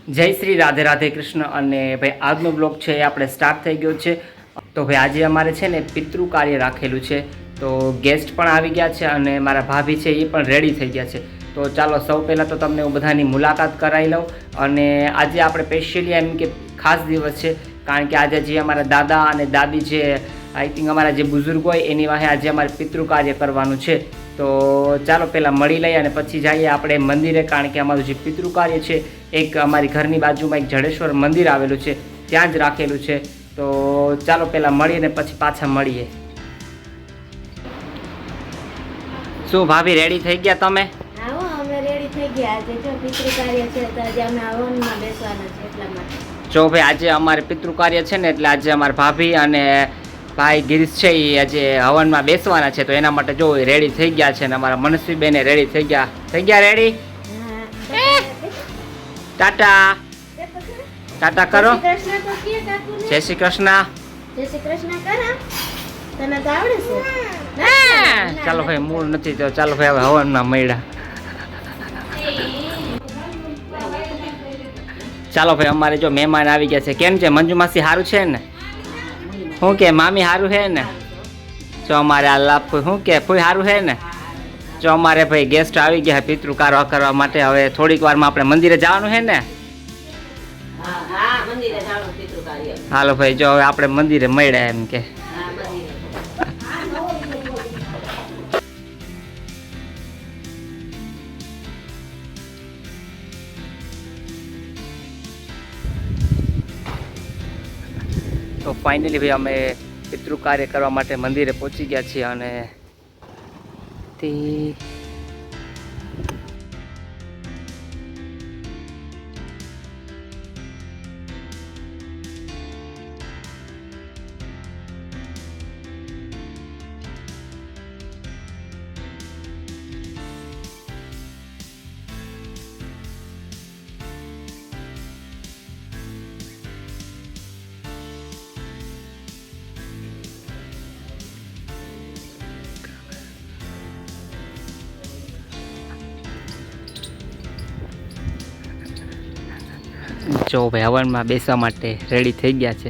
જય શ્રી રાધે રાધે કૃષ્ણ. અને ભાઈ આજનો બ્લોગ છે એ આપણે સ્ટાર્ટ થઈ ગયો છે. તો ભાઈ આજે અમારે છે ને પિતૃ કાર્ય રાખેલું છે, તો ગેસ્ટ પણ આવી ગયા છે અને મારા ભાભી છે એ પણ રેડી થઈ ગયા છે. તો ચાલો સૌ પહેલાં તો તમને હું બધાની મુલાકાત કરાવી લઉં. અને આજે આપણે સ્પેશિયલી એમ કે ખાસ દિવસ છે, કારણ કે આજે જે અમારા દાદા અને દાદી જે આઈ થિંક અમારા જે બુઝુર્ગ હોય એની વાહે આજે અમારે પિતૃ કાર્ય કરવાનું છે. તો ચાલો પહેલાં મળી લઈએ અને પછી જઈએ આપણે મંદિરે, કારણ કે અમારું જે પિતૃ કાર્ય છે એક અમારી ઘરની બાજુમાં એક જડેશ્વર મંદિર આવેલું છે, ત્યાં જ રાખેલું છે. તો ચાલો પહેલાં મળીએ ને પછી પાછા મળીએ. શું ભાભી રેડી થઈ ગયા તમે? આવો અમે રેડી થઈ ગયા. આજે જો પિતૃ કાર્ય છે તો આજે અમે હવનમાં બેસવાના છે એટલા માટે. જો ભાઈ આજે અમારે પિતૃ કાર્ય છે ને એટલે આજે અમારા ભાભી અને ભાઈ ગિરીશ છે એ આજે હવનમાં બેસવાના છે, તો એના માટે જો રેડી થઈ ગયા છે. અને અમારા મનસ્વી બેને રેડી થઈ ગયા રેડી. ટાટા ટાટા કરો. જય શ્રી કૃષ્ણ. જય શ્રી કૃષ્ણ કરો. તને તો આવડે છે? ચાલો ભાઈ મૂળ નથી તો ચાલો ભાઈ હવે હવનમાં મળ્યા. ચાલો ભાઈ અમારે જો મહેમાન આવી ગયા છે. કેમ છે મંજુ માસી? સારું છે ને? શું કે મામી સારું છે ને? જો અમારે આ લાભ શું કે ફૂઈ સારું છે ને? જો અમારે ભાઈ ગેસ્ટ આવી ગયા પિતૃ કાર્ય કરવા માટે. હવે થોડીક વારમાં આપણે મંદિરે જવાનું છે ને? હાલો ભાઈ જો હવે આપણે મંદિરે મળ્યા એમ કે. તો ફાઇનલી ભાઈ અમે પિતૃ કાર્ય કરવા માટે મંદિરે પહોંચી ગયા છીએ. અને તે જો ભાઈ હવનમાં બેસવા માટે રેડી થઈ ગયા છે.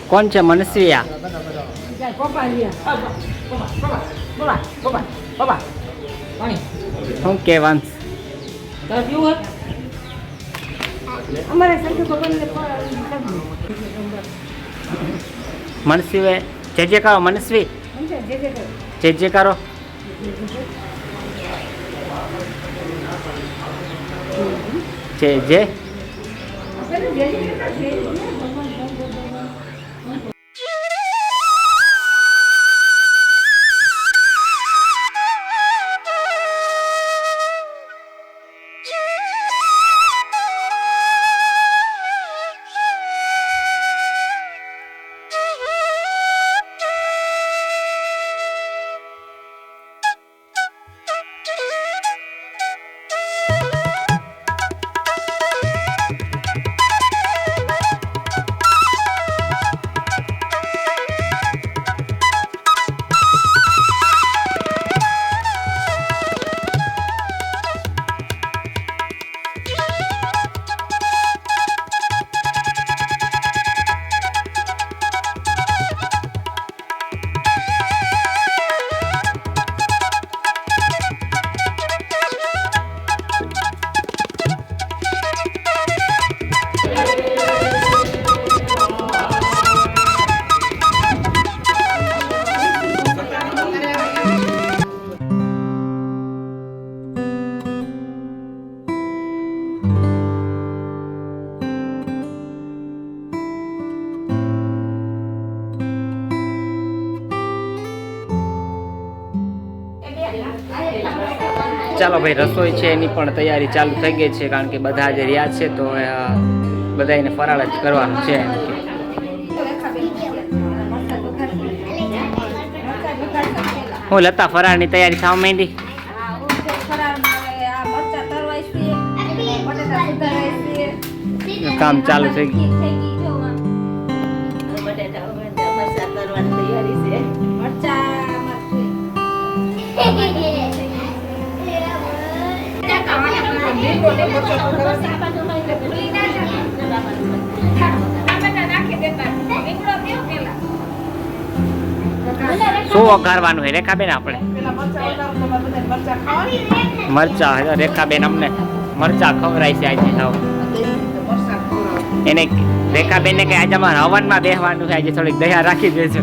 કોણ છે મનસ્વીયા? શું કે વંશ? મનસ્વી જે જે કરો. મનસ્વી જે જે કરો. જે જે ચાલો ભાઈ રસોઈ છે એની પણ તૈયારી ચાલુ થઈ ગઈ છે, કારણ કે બધા જે રહ્યા છે તો બધાને ફરાળ જ કરવાનું છે એમ કે. હું લતા ફરાળની તૈયારી થવા માંડી. કામ ચાલુ થઈ ગયું. શું વઘારવાનું છે રેખાબેન આપણે? મરચા. રેખાબેન અમને મરચા ખવડાય છે આજે. સાવ એને રેખાબેન ને કે આજે અમારે હવનમાં બેસવાનું છે, આજે થોડીક દયા રાખી દેજો.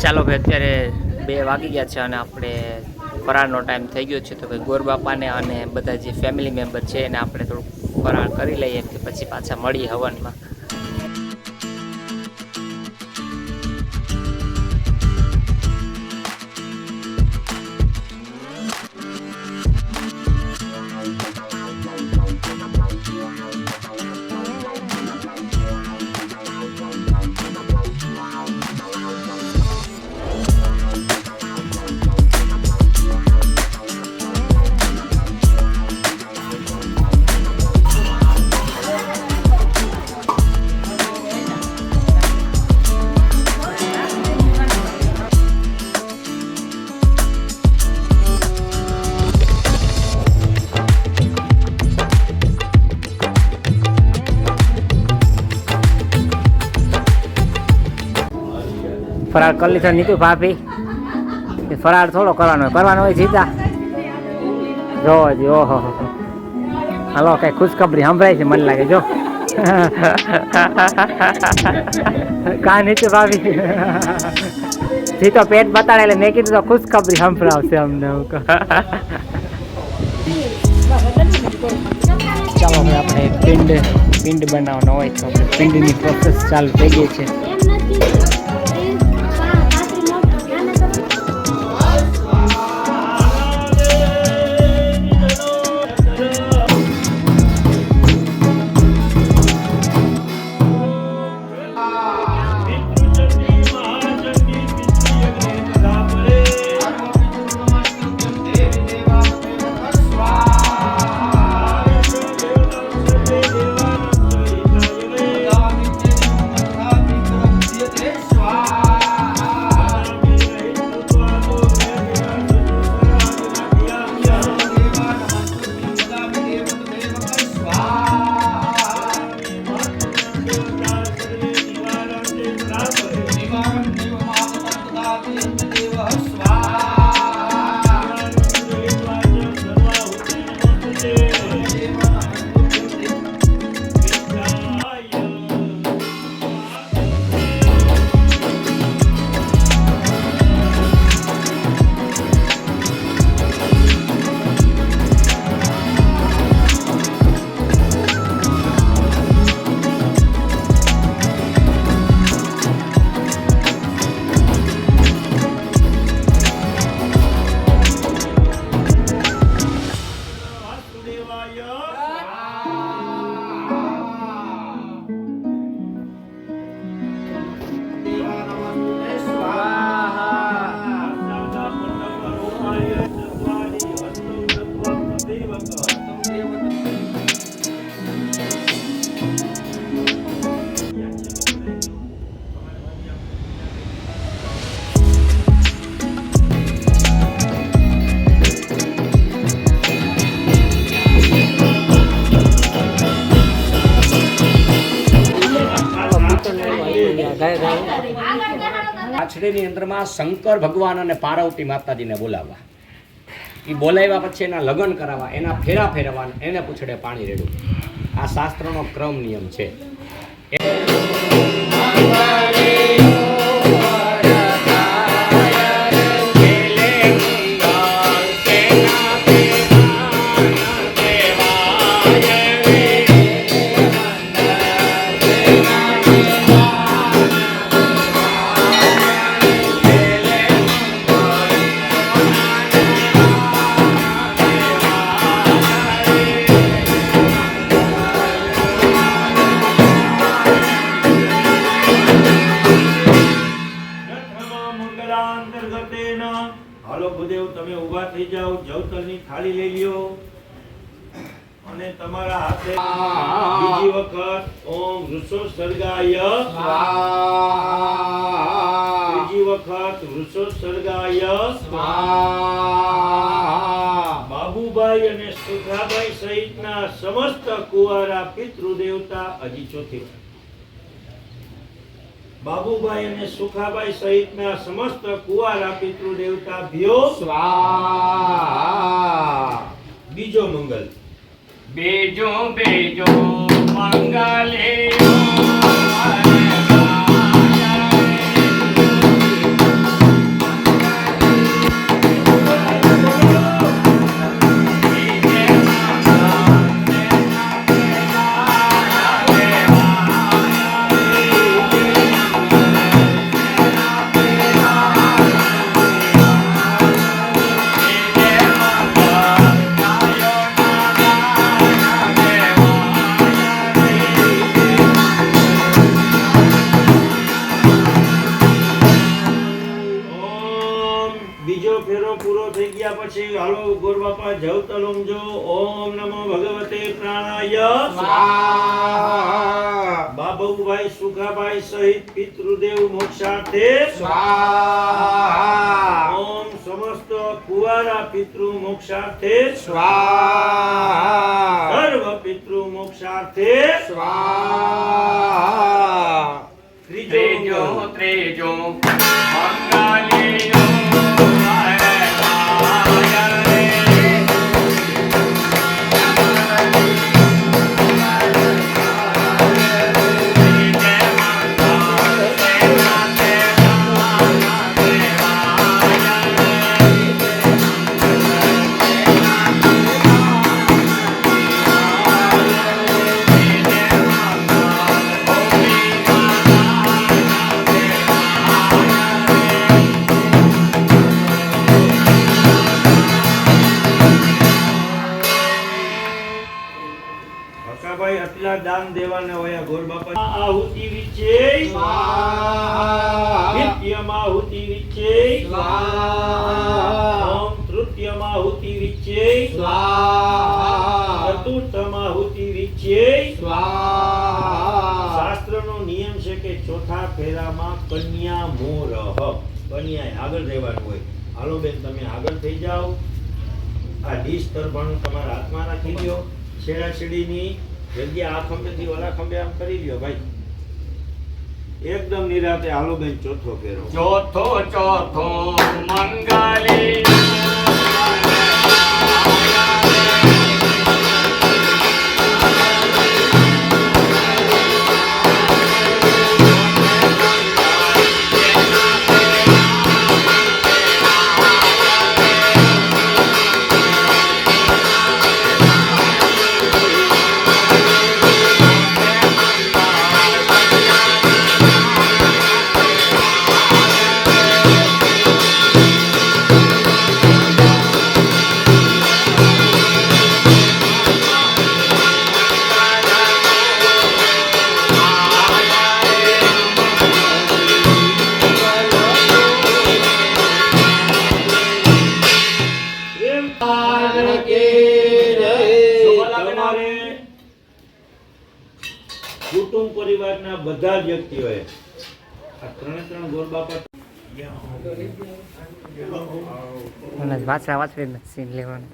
ચાલો ભાઈ અત્યારે 2 વાગી ગયા છે અને આપણે ફરાળનો ટાઈમ થઈ ગયો છે, તો ભાઈ ગોરબાપાને અને બધા જે ફેમિલી મેમ્બર છે એને આપણે થોડુંક ફરાળ કરી લઈએ કે પછી પાછા મળીએ હવનમાં. ફરાળ કરી લીધો નીતુ ભાભી. ફરાળ થોડો કરવાનો હોય જીતા. જો જી ઓહો હાલો કઈ ખુશખબરી સંભળાય છે મને લાગે જો. કા નીતુ ભાભી જીતો પેટ બતાડે એટલે મેં કીધું તો ખુશખબરી સંભળાવશે અમને. ચાલો હવે આપણે પિંડ બનાવવાનો હોય તો આપણે પિંડની પ્રોસેસ ચાલુ થઈ ગઈ છે. આછડીની અંદરમાં શંકર ભગવાન અને પાર્વતી માતાજીને બોલાવવા. એ બોલાવ્યા પછી એના લગ્ન કરાવવા, એના ફેરા ફેરવવા, એને પૂછડે પાણી રેડવું. આ શાસ્ત્રનો ક્રમ નિયમ છે. હાલો ભૂદેવ તમે ઊભા થઈ જાઓ, જવતલની થાળી લઈ લ્યો અને તમારા હાથે બીજી વખત ઓમ વૃષો સર્ગાય સ્વાહા, બીજી વખત વૃષો સર્ગાય સ્વાહા. બાબુભાઈ અને સુખાભાઈ સહિતના સમસ્ત કુંવારા પિતૃદેવતા હજી ચોથી વાર. બાબુભાઈ અને સુખાભાઈ સહિતના સમસ્ત કુંવારા પિતૃદેવતા ભ્યો સ્વાહા. બીજો મંગલ. બેજો બેજો મંગલે પછી હાલો ગોરબાપા જવતલ ઊમજો. ઓમ નમો ભગવતે પ્રાણાય સ્વાહા. બાબુભાઈ સુખાભાઈ સહિત પિતૃદેવ મોક્ષાર્થે સ્વાહા. ઓમ સમસ્ત કુંવારા પિતૃ મોક્ષાર્થે સ્વાહા. સર્વ પિતૃ મોક્ષાર્થે સ્વાહા. ત્રીજો ત્રીજો કાકાભાઈ આટલા દાન દેવાના હોય ગોર બાપા આહુતિ વિચે નિત્યમાં આહુતિ વિચે ઓમ તૃતીયમાં આહુતિ વિચે ચતુર્થમાં આહુતિ વિચે શાસ્ત્રનો નિયમ છે કે ચોથા ફેરામાં કન્યા મોરહ કન્યાએ આગળ રહેવાનું હોય. હાલો બેન તમે આગળ થઈ જાઓ. આ ડીશ તરફાણું તમારા હાથમાં રાખી લ્યો. છેડાછેડીની જગ્યા આ ખંભેથી ઓલા ખંભે આમ કરી લ્યો ભાઈ. એકદમ નિરાતે હાલો બેન ચોથો ફેરો. ચોથો મંગલી તમારે કુટુંબ પરિવારના બધા વ્યક્તિઓએ આ ત્રણ ગોર બાપા મને વાંચવા સીન લેવાનું.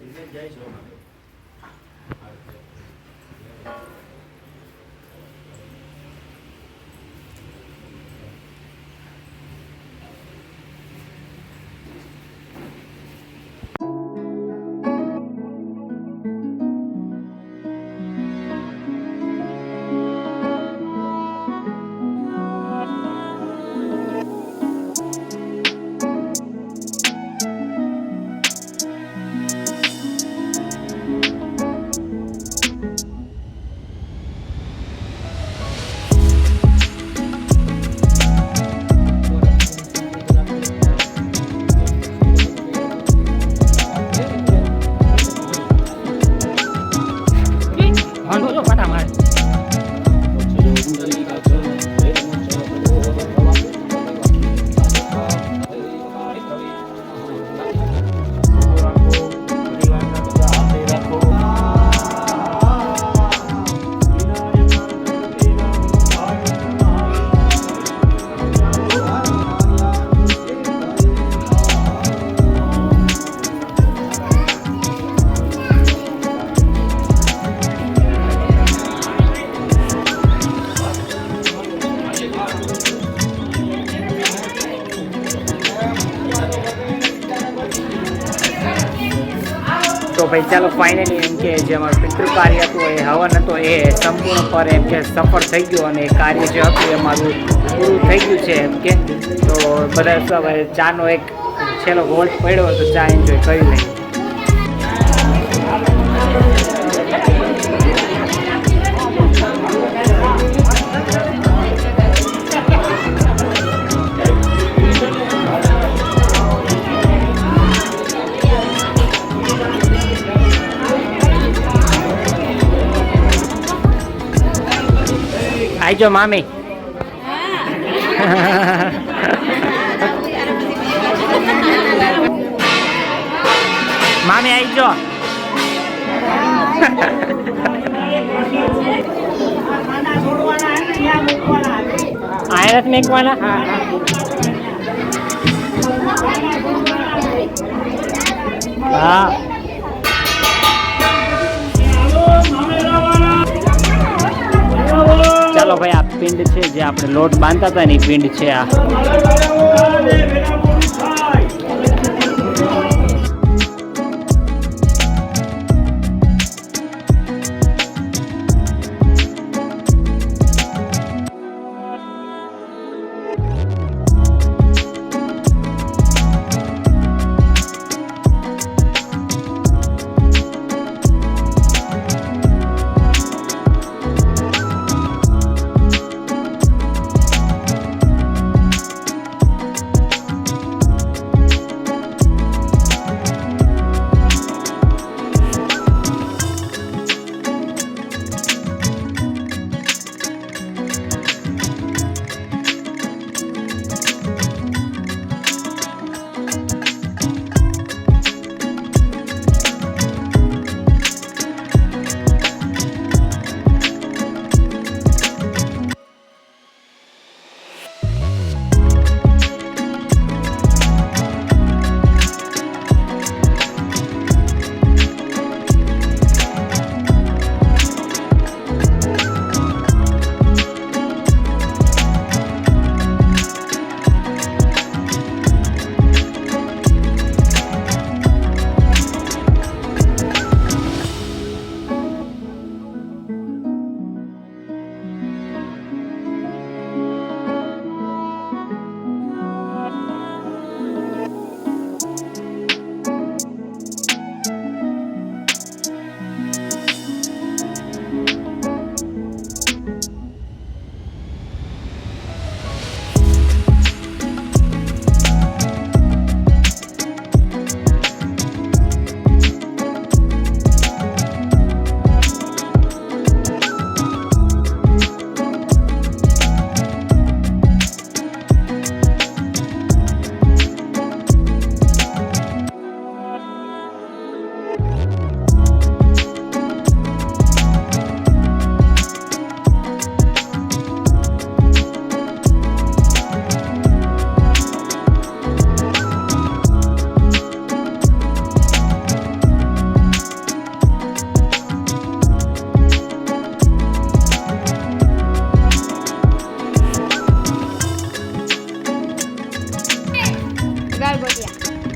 તો ભાઈ ચાલો ફાઇનલી એમ કે જે અમારું પિતૃ કાર્ય હતું એ હવન હતો એ સંપૂર્ણપણે એમ કે સફળ થઈ ગયું અને કાર્ય જે હતું એ મારું પૂરું થઈ ગયું છે એમ કે. તો બધા હવે ચાનો એક છેલ્લો વોલ્ટ પડ્યો તો ચા એન્જોય કરી લઈએ. આઈજો મામી. મામી આઈજો. આયા નથી મેકવાના. હા ચાલો ભાઈ આ પિંડ છે જે આપણે લોટ બાંધતા હતા ને એ પિંડ છે આ.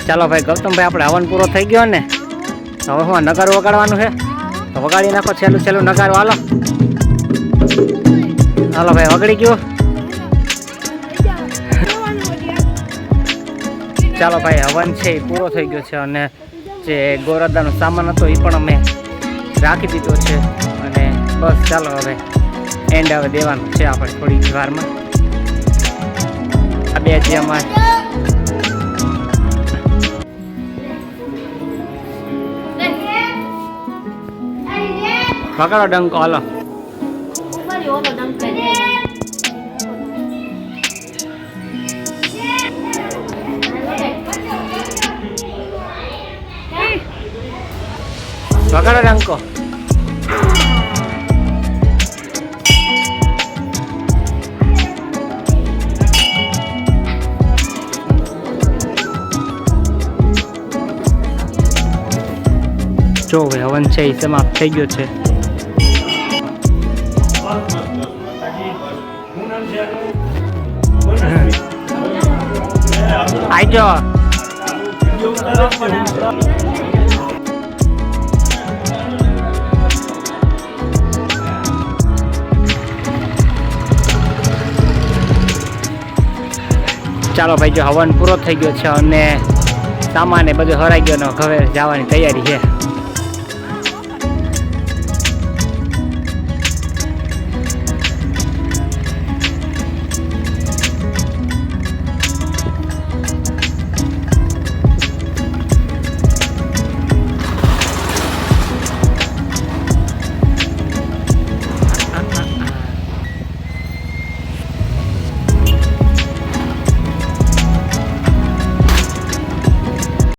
ચાલો ભાઈ ગૌતમભાઈ, આપણે હવન પૂરો થઈ ગયો ને, હવે હું નગારું વગાડવાનું છે, તો વગાડી નાખો છેલ્લું છેલ્લું નગારું. હાલો હાલો ભાઈ, વગડી ગયું. ચાલો ભાઈ, હવન છે એ પૂરો થઈ ગયો છે અને જે ગોરદાનો સામાન હતો એ પણ અમે રાખી દીધો છે અને બસ ચાલો હવે એન્ડ હવે દેવાનું છે આપણે થોડી જ વારમાં. આ બે જે અમારે પકડો ડંકો. હાલો ફરી ઓલો ડંકો દે. પકડો ડંકો. જો ભાઈ હવન છે એ સમાપ્ત થઈ ગયો છે. આજો ચાલો ભાઈ, જો હવન પૂરો થઈ ગયો છે અને સામાન એ બધું હરાઈ ગયો ને હવે જવાની તૈયારી છે.